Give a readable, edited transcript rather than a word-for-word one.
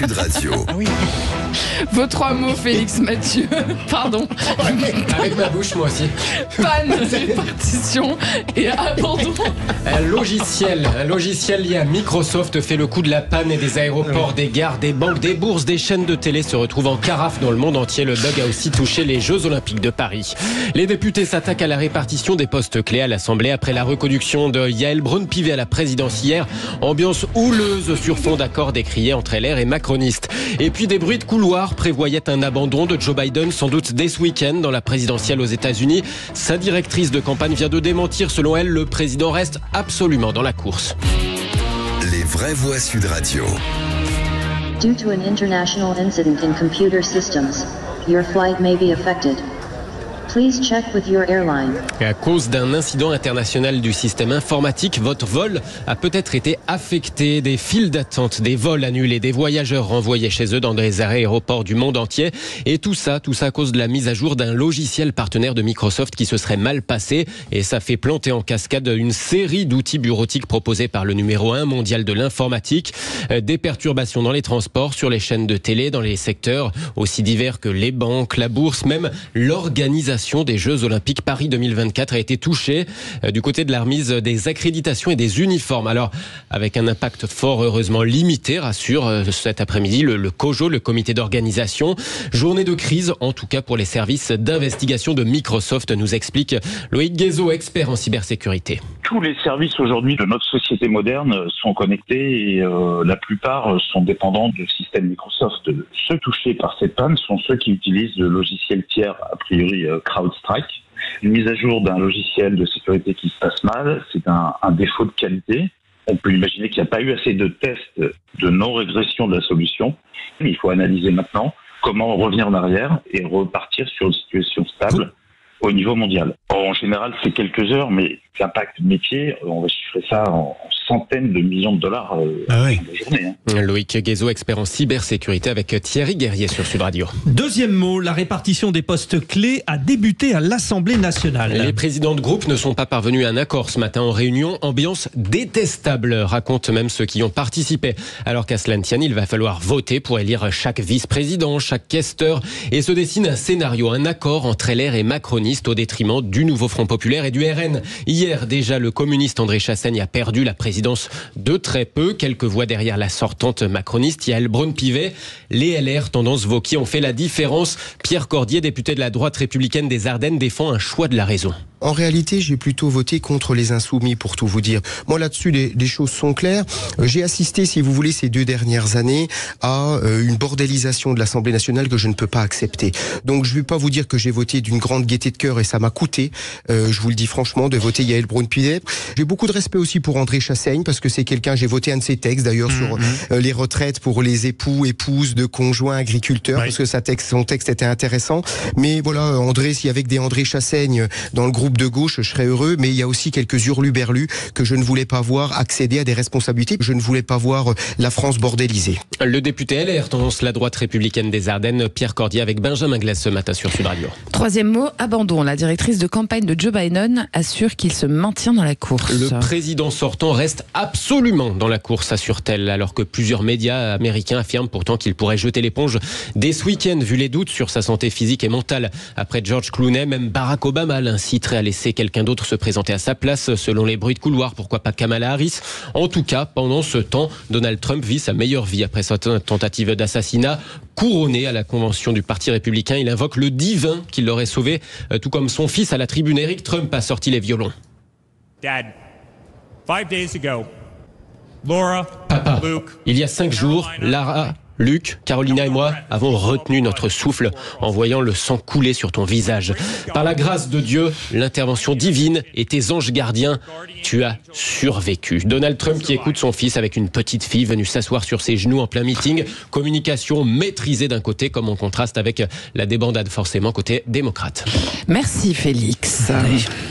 Sud Radio. Ah oui. Vos 3 mots, Félix Mathieu. Pardon. Avec ma bouche, moi aussi. Panne, répartition et abandon. Un logiciel lié à Microsoft fait le coup de la panne et des aéroports, des gares, des banques, des bourses, des chaînes de télé se retrouvent en carafe dans le monde entier. Le bug a aussi touché les Jeux Olympiques de Paris. Les députés s'attaquent à la répartition des postes clés à l'Assemblée après la reconduction de Yael Braun-Pivet à la présidence hier. Ambiance houleuse sur fond d'accord décrié entre LR et macronistes. Et puis des bruits de couloir prévoyaient un abandon de Joe Biden sans doute dès ce week-end dans la présidentielle aux États-Unis. Sa directrice de campagne vient de démentir. Selon elle, le président reste absolument dans la course. Les vraies voix Sud Radio. Due to an international incident in computer systems, your flight may be affected. Please check with your airline. À cause d'un incident international du système informatique, votre vol a peut-être été affecté. Des files d'attente, des vols annulés, des voyageurs renvoyés chez eux dans des aéroports du monde entier. Et tout ça à cause de la mise à jour d'un logiciel partenaire de Microsoft qui se serait mal passé. Et ça fait planter en cascade une série d'outils bureautiques proposés par le numéro 1 mondial de l'informatique. Des perturbations dans les transports, sur les chaînes de télé, dans les secteurs aussi divers que les banques, la bourse, même l'organisation des Jeux Olympiques Paris 2024 a été touchée du côté de la remise des accréditations et des uniformes. Alors, avec un impact fort heureusement limité, rassure cet après-midi le COJO, le comité d'organisation. Journée de crise, en tout cas pour les services d'investigation de Microsoft, nous explique Loïc Guézot, expert en cybersécurité. Tous les services aujourd'hui de notre société moderne sont connectés et la plupart sont dépendants du système Microsoft. Ceux touchés par cette panne sont ceux qui utilisent le logiciel tiers, a priori CrowdStrike. Une mise à jour d'un logiciel de sécurité qui se passe mal, c'est un défaut de qualité. On peut imaginer qu'il n'y a pas eu assez de tests de non-régression de la solution. Il faut analyser maintenant comment revenir en arrière et repartir sur une situation stable au niveau mondial. En général, c'est quelques heures, mais l'impact métier, on va chiffrer ça en centaines de millions de dollars dans la journée. Loïc Guézot, expert en cybersécurité avec Thierry Guerrier sur Sud Radio. Deuxième mot, la répartition des postes clés a débuté à l'Assemblée nationale. Les présidents de groupe ne sont pas parvenus à un accord ce matin en réunion. Ambiance détestable, racontent même ceux qui y ont participé. Alors qu'à cela ne tienne, il va falloir voter pour élire chaque vice-président, chaque questeur. Et se dessine un scénario, un accord entre LR et macronistes au détriment du nouveau Front Populaire et du RN. Hier, déjà, le communiste André Chassaigne a perdu la présidence de très peu. Quelques voix derrière la sortante macroniste Yael Braun-Pivet. Les LR, tendance Wauquiez, ont fait la différence. Pierre Cordier, député de la droite républicaine des Ardennes, défend un choix de la raison. En réalité, j'ai plutôt voté contre les Insoumis, pour tout vous dire. Moi, là-dessus, les choses sont claires. J'ai assisté, si vous voulez, ces 2 dernières années à une bordélisation de l'Assemblée nationale que je ne peux pas accepter. Donc, je ne vais pas vous dire que j'ai voté d'une grande gaieté de cœur et ça m'a coûté, je vous le dis franchement, de voter Yael Braun-Pivet. J'ai beaucoup de respect aussi pour André Chassaigne, parce que c'est quelqu'un, j'ai voté un de ses textes, d'ailleurs, sur les retraites pour les époux, épouses de conjoints agriculteurs, parce que son texte était intéressant. Mais voilà, André, s'il y avait des André Chassaigne dans le groupe de gauche, je serais heureux, mais il y a aussi quelques hurluberlus que je ne voulais pas voir accéder à des responsabilités. Je ne voulais pas voir la France bordélisée. Le député LR, tendance la droite républicaine des Ardennes, Pierre Cordier avec Benjamin Glaise ce matin sur Sud Radio. Troisième mot, abandon. La directrice de campagne de Joe Biden assure qu'il se maintient dans la course. Le président sortant reste absolument dans la course, assure-t-elle, alors que plusieurs médias américains affirment pourtant qu'il pourrait jeter l'éponge dès ce week-end, vu les doutes sur sa santé physique et mentale. Après George Clooney, même Barack Obama l'inciterait à laisser quelqu'un d'autre se présenter à sa place, selon les bruits de couloir. Pourquoi pas Kamala Harris? En tout cas, pendant ce temps, Donald Trump vit sa meilleure vie après sa tentative d'assassinat. Couronné à la convention du Parti républicain, il invoque le divin qui l'aurait sauvé, tout comme son fils à la tribune. Eric Trump a sorti les violons. Dad, 5 days ago, Laura, Papa, Luke, il y a 5 jours, Lara, Luc, Carolina et moi avons retenu notre souffle en voyant le sang couler sur ton visage. Par la grâce de Dieu, l'intervention divine et tes anges gardiens, tu as survécu. Donald Trump qui écoute son fils avec une petite fille venue s'asseoir sur ses genoux en plein meeting. Communication maîtrisée d'un côté, comme en contraste avec la débandade forcément côté démocrate. Merci Félix.